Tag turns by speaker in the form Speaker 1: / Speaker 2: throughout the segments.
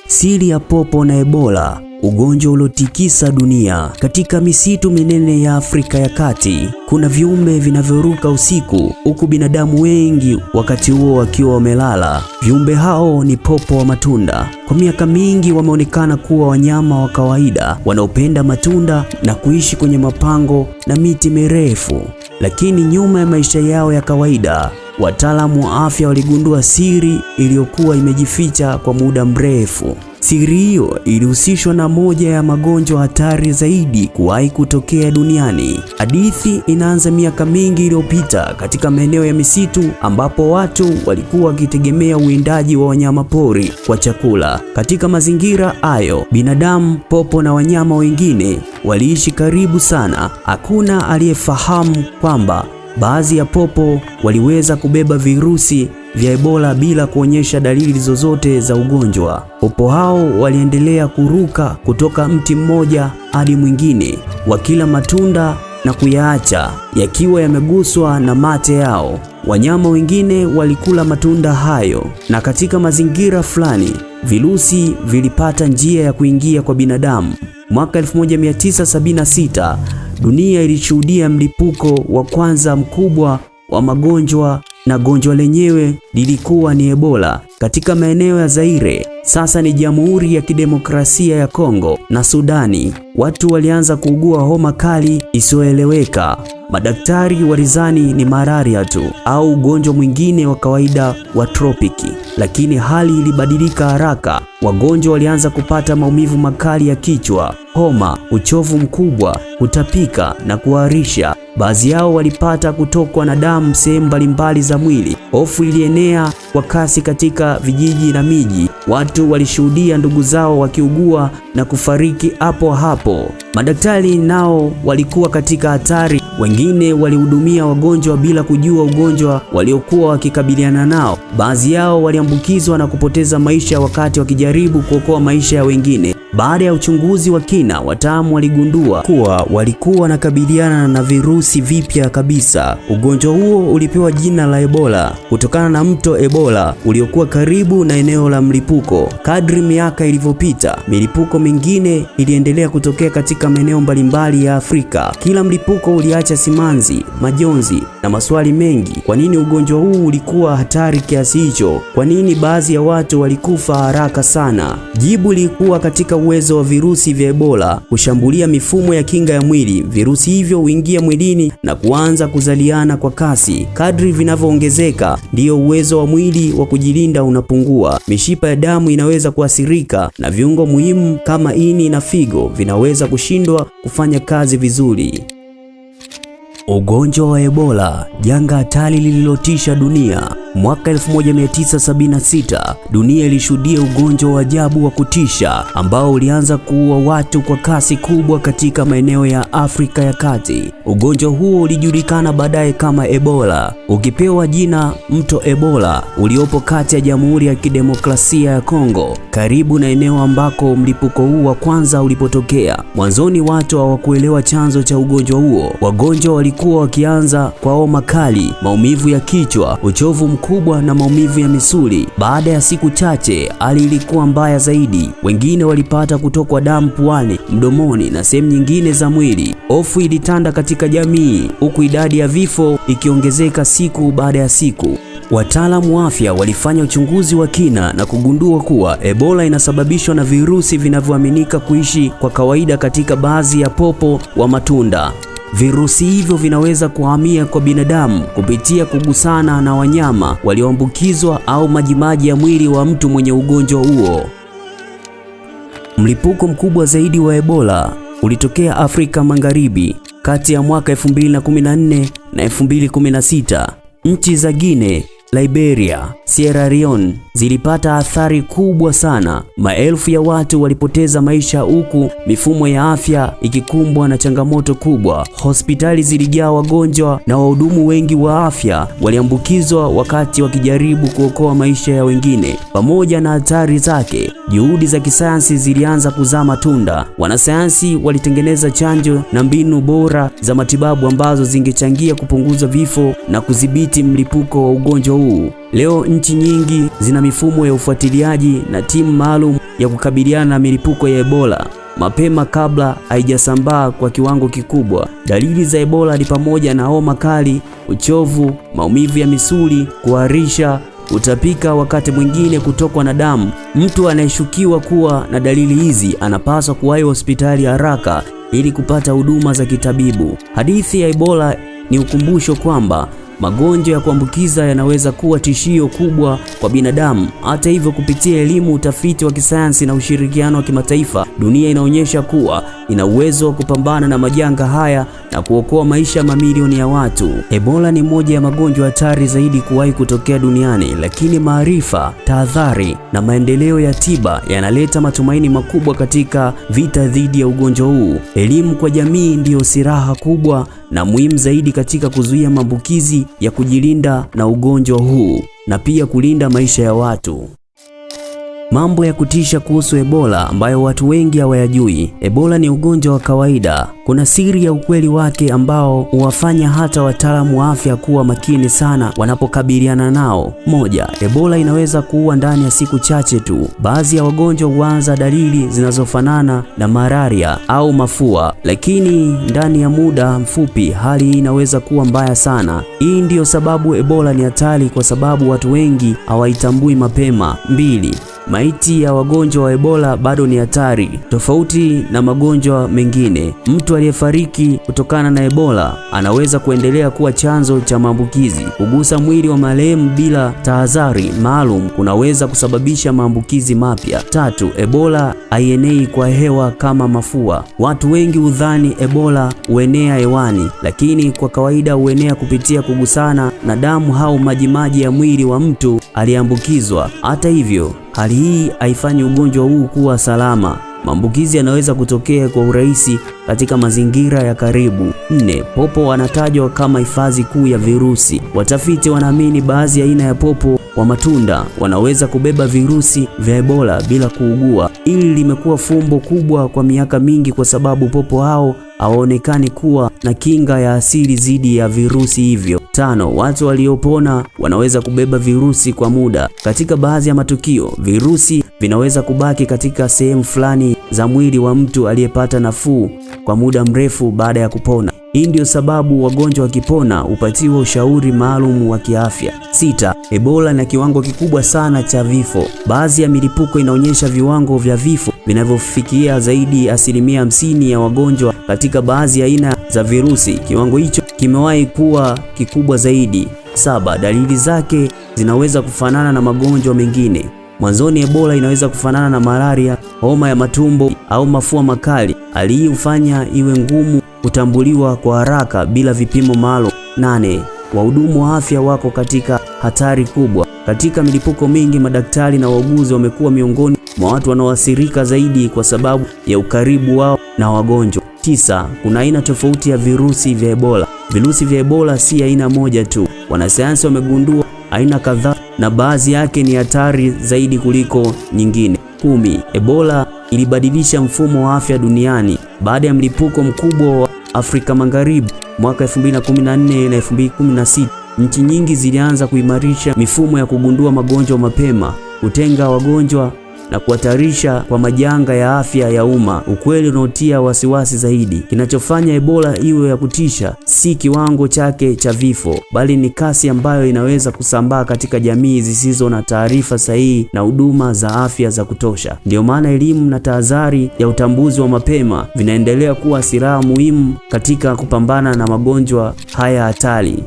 Speaker 1: Siri ya popo na Ebola, ugonjwa uliotikisa dunia. Katika misitu minene ya Afrika ya Kati, kuna viumbe vinavyoruka usiku, huku binadamu wengi wakati huo wakiwa wamelala. Viumbe hao ni popo wa matunda. Kwa miaka mingi wameonekana kuwa wanyama wa kawaida wanaopenda matunda na kuishi kwenye mapango na miti mirefu. Lakini nyuma ya maisha yao ya kawaida, wataalamu wa afya waligundua siri iliyokuwa imejificha kwa muda mrefu. Siri hiyo ilihusishwa na moja ya magonjwa hatari zaidi kuwahi kutokea duniani. Hadithi inaanza miaka mingi iliyopita katika maeneo ya misitu ambapo watu walikuwa wakitegemea uwindaji wa wanyama pori kwa chakula. Katika mazingira hayo, binadamu, popo na wanyama wengine waliishi karibu sana. Hakuna aliyefahamu kwamba baadhi ya popo waliweza kubeba virusi vya Ebola bila kuonyesha dalili zozote za ugonjwa. Popo hao waliendelea kuruka kutoka mti mmoja hadi mwingine, wakila matunda na kuyaacha yakiwa yameguswa na mate yao. Wanyama wengine walikula matunda hayo, na katika mazingira fulani virusi vilipata njia ya kuingia kwa binadamu. Mwaka 1976 dunia ilishuhudia mlipuko wa kwanza mkubwa wa magonjwa, na gonjwa lenyewe lilikuwa ni Ebola katika maeneo ya Zaire, sasa ni Jamhuri ya Kidemokrasia ya Kongo na Sudani. Watu walianza kuugua homa kali isiyoeleweka. Madaktari walizani ni malaria tu au ugonjwa mwingine wa kawaida wa tropiki, lakini hali ilibadilika haraka. Wagonjwa walianza kupata maumivu makali ya kichwa, homa, uchovu mkubwa, kutapika na kuharisha. Baadhi yao walipata kutokwa na damu sehemu mbalimbali za mwili. Hofu ilienea kwa kasi katika vijiji na miji. Watu walishuhudia ndugu zao wakiugua na kufariki hapo hapo. Madaktari nao walikuwa katika hatari. Wengine walihudumia wagonjwa bila kujua ugonjwa waliokuwa wakikabiliana nao. Baadhi yao waliambukizwa na kupoteza maisha wakati wakijaribu kuokoa maisha ya wengine. Baada ya uchunguzi wa kina, wataalamu waligundua kuwa walikuwa wanakabiliana na virusi vipya kabisa. Ugonjwa huo ulipewa jina la Ebola kutokana na mto Ebola uliokuwa karibu na eneo la mlipuko. Kadri miaka ilivyopita, milipuko mingine iliendelea kutokea katika maeneo mbalimbali ya Afrika. Kila mlipuko uliacha simanzi, majonzi na maswali mengi. Kwa nini ugonjwa huu ulikuwa hatari kiasi hicho? Kwa nini baadhi ya watu walikufa haraka sana? Jibu lilikuwa katika uwezo wa virusi vya Ebola kushambulia mifumo ya kinga ya mwili. Virusi hivyo huingia mwilini na kuanza kuzaliana kwa kasi. Kadri vinavyoongezeka, ndiyo uwezo wa mwili wa kujilinda unapungua. Mishipa ya damu inaweza kuathirika na viungo muhimu kama ini na figo vinaweza kushindwa kufanya kazi vizuri. Ugonjwa wa Ebola, janga hatari lililotisha dunia. Mwaka 1976, dunia ilishuhudia ugonjwa wa ajabu wa kutisha ambao ulianza kuua watu kwa kasi kubwa katika maeneo ya Afrika ya Kati. Ugonjwa huo ulijulikana baadaye kama Ebola, ukipewa jina mto Ebola uliopo kati ya Jamhuri ya Kidemokrasia ya Kongo, karibu na eneo ambako mlipuko huu wa kwanza ulipotokea. Mwanzoni watu hawakuelewa chanzo cha ugonjwa huo. Wagonjwa walikuwa wakianza kwa homa kali, maumivu ya kichwa, uchovu mkubwa na maumivu ya misuli. Baada ya siku chache, hali ilikuwa mbaya zaidi. Wengine walipata kutokwa damu puani, mdomoni na sehemu nyingine za mwili. Hofu ilitanda katika jamii, huku idadi ya vifo ikiongezeka siku baada ya siku. Wataalamu wa afya walifanya uchunguzi wa kina na kugundua kuwa Ebola inasababishwa na virusi vinavyoaminika kuishi kwa kawaida katika baadhi ya popo wa matunda. Virusi hivyo vinaweza kuhamia kwa binadamu kupitia kugusana na wanyama walioambukizwa au majimaji ya mwili wa mtu mwenye ugonjwa huo. Mlipuko mkubwa zaidi wa Ebola ulitokea Afrika Magharibi kati ya mwaka 2014 na 2016. Nchi za Guinea, Liberia, Sierra Leone zilipata athari kubwa sana. Maelfu ya watu walipoteza maisha huku mifumo ya afya ikikumbwa na changamoto kubwa. Hospitali zilijaa wagonjwa na wahudumu wengi wa afya waliambukizwa wakati wakijaribu kuokoa maisha ya wengine. Pamoja na hatari zake, juhudi za kisayansi zilianza kuzaa matunda. Wanasayansi walitengeneza chanjo na mbinu bora za matibabu ambazo zingechangia kupunguza vifo na kudhibiti mlipuko wa ugonjwa huo huu. Leo nchi nyingi zina mifumo ya ufuatiliaji na timu maalum ya kukabiliana na milipuko ya Ebola mapema kabla haijasambaa kwa kiwango kikubwa. Dalili za Ebola ni pamoja na homa kali, uchovu, maumivu ya misuli, kuharisha, kutapika, wakati mwingine kutokwa na damu. Mtu anayeshukiwa kuwa na dalili hizi anapaswa kuwahi hospitali haraka ili kupata huduma za kitabibu. Hadithi ya Ebola ni ukumbusho kwamba magonjwa ya kuambukiza yanaweza kuwa tishio kubwa kwa binadamu. Hata hivyo, kupitia elimu, utafiti wa kisayansi na ushirikiano wa kimataifa, dunia inaonyesha kuwa ina uwezo wa kupambana na majanga haya na kuokoa maisha ya mamilioni ya watu. Ebola ni moja ya magonjwa hatari zaidi kuwahi kutokea duniani, lakini maarifa, tahadhari na maendeleo ya tiba yanaleta matumaini makubwa katika vita dhidi ya ugonjwa huu. Elimu kwa jamii ndiyo silaha kubwa na muhimu zaidi katika kuzuia maambukizi, ya kujilinda na ugonjwa huu na pia kulinda maisha ya watu. Mambo ya kutisha kuhusu Ebola ambayo watu wengi hawayajui. Ebola ni ugonjwa wa kawaida. Kuna siri ya ukweli wake ambao huwafanya hata wataalamu wa afya kuwa makini sana wanapokabiliana nao. Moja, Ebola inaweza kuua ndani ya siku chache tu. Baadhi ya wagonjwa huanza dalili zinazofanana na malaria au mafua, lakini ndani ya muda mfupi hali hii inaweza kuwa mbaya sana. Hii ndiyo sababu Ebola ni hatari, kwa sababu watu wengi hawaitambui mapema. Mbili, maiti ya wagonjwa wa Ebola bado ni hatari. Tofauti na magonjwa mengine, mtu aliyefariki kutokana na Ebola anaweza kuendelea kuwa chanzo cha maambukizi. Kugusa mwili wa marehemu bila tahadhari maalum kunaweza kusababisha maambukizi mapya. Tatu, Ebola haienei kwa hewa kama mafua. Watu wengi hudhani Ebola huenea hewani, lakini kwa kawaida huenea kupitia kugusana na damu au majimaji ya mwili wa mtu aliyeambukizwa. Hata hivyo, hali hii haifanyi ugonjwa huu kuwa salama. Maambukizi yanaweza kutokea kwa urahisi katika mazingira ya karibu. 4. Popo wanatajwa kama hifadhi kuu ya virusi. Watafiti wanaamini baadhi ya aina ya popo wa matunda wanaweza kubeba virusi vya Ebola bila kuugua. Hili limekuwa fumbo kubwa kwa miaka mingi kwa sababu popo hao hawaonekani kuwa na kinga ya asili dhidi ya virusi hivyo. 5. Watu waliopona wanaweza kubeba virusi kwa muda. Katika baadhi ya matukio, virusi vinaweza kubaki katika sehemu fulani za mwili wa mtu aliyepata nafuu kwa muda mrefu baada ya kupona. Hii ndio sababu wagonjwa wakipona hupatiwa ushauri maalum wa kiafya. 6. Ebola na kiwango kikubwa sana cha vifo. Baadhi ya milipuko inaonyesha viwango vya vifo vinavyofikia zaidi 50% ya wagonjwa katika baadhi ya aina za virusi. Kiwango hicho kimewahi kuwa kikubwa zaidi. 7. Dalili zake zinaweza kufanana na magonjwa mengine. Mwanzoni Ebola inaweza kufanana na malaria, homa ya matumbo au mafua makali. Hali hii hufanya iwe ngumu kutambuliwa kwa haraka bila vipimo maalum. 8. Wahudumu wa afya wako katika hatari kubwa. Katika milipuko mingi, madaktari na wauguzi wamekuwa miongoni mwa watu wanaoathirika zaidi kwa sababu ya ukaribu wao na wagonjwa. 9. Kuna aina tofauti ya virusi vya Ebola. Virusi vya Ebola si aina moja tu. Wanasayansi wamegundua aina kadhaa na baadhi yake ni hatari zaidi kuliko nyingine. 10. Ebola ilibadilisha mfumo wa afya duniani. Baada ya mlipuko mkubwa wa Afrika Magharibi mwaka 2014 na 2016, nchi nyingi zilianza kuimarisha mifumo ya kugundua magonjwa mapema, kutenga wagonjwa na kuhatarisha kwa majanga ya afya ya umma. Ukweli unaotia wasiwasi zaidi, kinachofanya Ebola iwe ya kutisha si kiwango chake cha vifo, bali ni kasi ambayo inaweza kusambaa katika jamii zisizo na taarifa sahihi na huduma za afya za kutosha. Ndio maana elimu na tahadhari ya utambuzi wa mapema vinaendelea kuwa silaha muhimu katika kupambana na magonjwa haya hatari.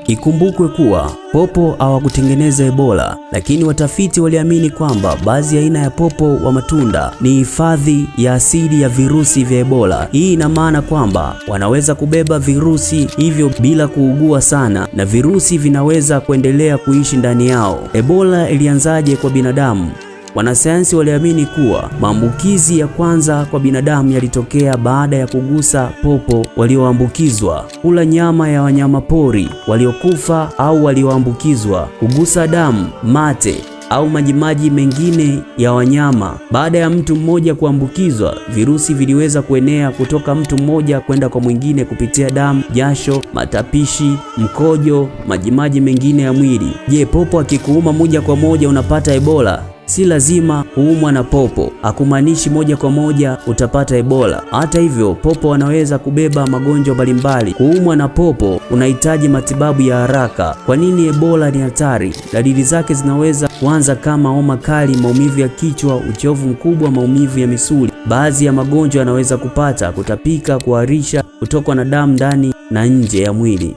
Speaker 1: Ikumbukwe kuwa popo hawakutengeneza Ebola, lakini watafiti waliamini kwamba baadhi ya aina ya popo wa matunda ni hifadhi ya asili ya virusi vya Ebola. Hii ina maana kwamba wanaweza kubeba virusi hivyo bila kuugua sana, na virusi vinaweza kuendelea kuishi ndani yao. Ebola ilianzaje kwa binadamu? Wanasayansi waliamini kuwa maambukizi ya kwanza kwa binadamu yalitokea baada ya kugusa popo walioambukizwa, kula nyama ya wanyamapori waliokufa au walioambukizwa, kugusa damu, mate au majimaji mengine ya wanyama. Baada ya mtu mmoja kuambukizwa, virusi viliweza kuenea kutoka mtu mmoja kwenda kwa mwingine kupitia damu, jasho, matapishi, mkojo, majimaji mengine ya mwili. Je, popo akikuuma moja kwa moja unapata Ebola? Si lazima kuumwa na popo hakumaanishi moja kwa moja utapata Ebola. Hata hivyo, popo wanaweza kubeba magonjwa mbalimbali. Kuumwa na popo unahitaji matibabu ya haraka. Kwa nini Ebola ni hatari? Dalili zake zinaweza kuanza kama homa kali, maumivu ya kichwa, uchovu mkubwa, maumivu ya misuli. Baadhi ya magonjwa yanaweza kupata kutapika, kuharisha, kutokwa na damu ndani na nje ya mwili.